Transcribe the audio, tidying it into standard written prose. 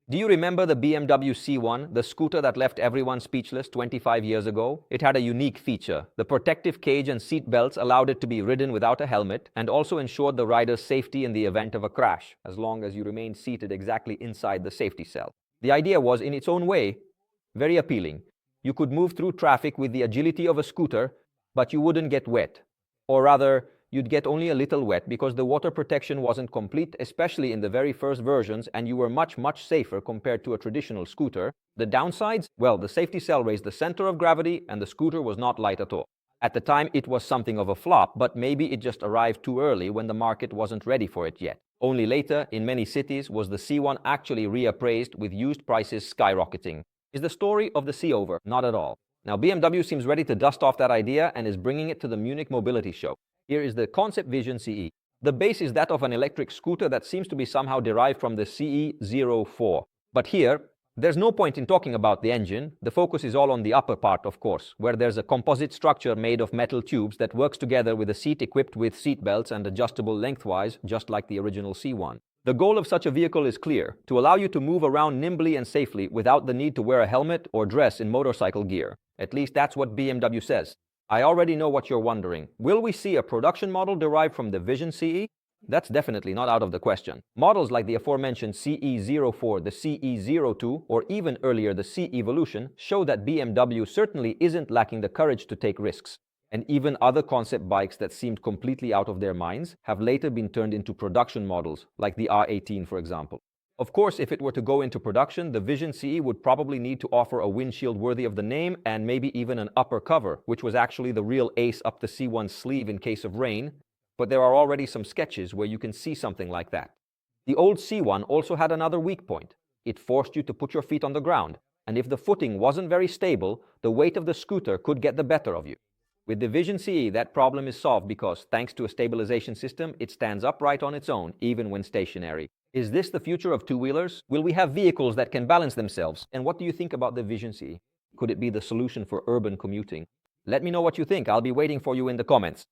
Do you remember the BMW C1, the scooter that left everyone speechless 25 years ago? It had a unique feature. The protective cage and seat belts allowed it to be ridden without a helmet and also ensured the rider's safety in the event of a crash, as long as you remained seated exactly inside the safety cell. The idea was, in its own way, very appealing. You could move through traffic with the agility of a scooter, but you wouldn't get wet. Or rather, you'd get only a little wet because the water protection wasn't complete, especially in the very first versions, and you were much safer compared to a traditional scooter. The downsides? Well, the safety cell raised the center of gravity and the scooter was not light at all. At the time, it was something of a flop, but maybe it just arrived too early when the market wasn't ready for it yet. Only later, in many cities, was the C1 actually reappraised, with used prices skyrocketing. Is the story of the C over? Not at all. Now, BMW seems ready to dust off that idea and is bringing it to the Munich Mobility Show. Here is the concept Vision CE. The base is that of an electric scooter that seems to be somehow derived from the CE04. But here, there's no point in talking about the engine. The focus is all on the upper part, of course, where there's a composite structure made of metal tubes that works together with a seat equipped with seat belts and adjustable lengthwise, just like the original C1. The goal of such a vehicle is clear: to allow you to move around nimbly and safely without the need to wear a helmet or dress in motorcycle gear. At least that's what BMW says. I already know what you're wondering. Will we see a production model derived from the Vision CE? That's definitely not out of the question. Models like the aforementioned CE04, the CE02, or even earlier the C Evolution show that BMW certainly isn't lacking the courage to take risks. And even other concept bikes that seemed completely out of their minds have later been turned into production models, like the R18 for example. Of course, if it were to go into production, the Vision CE would probably need to offer a windshield worthy of the name and maybe even an upper cover, which was actually the real ace up the C1's sleeve in case of rain, but there are already some sketches where you can see something like that. The old C1 also had another weak point. It forced you to put your feet on the ground, and if the footing wasn't very stable, the weight of the scooter could get the better of you. With the Vision CE, that problem is solved because, thanks to a stabilization system, it stands upright on its own, even when stationary. Is this the future of two-wheelers? Will we have vehicles that can balance themselves? And what do you think about the Vision CE? Could it be the solution for urban commuting? Let me know what you think. I'll be waiting for you in the comments.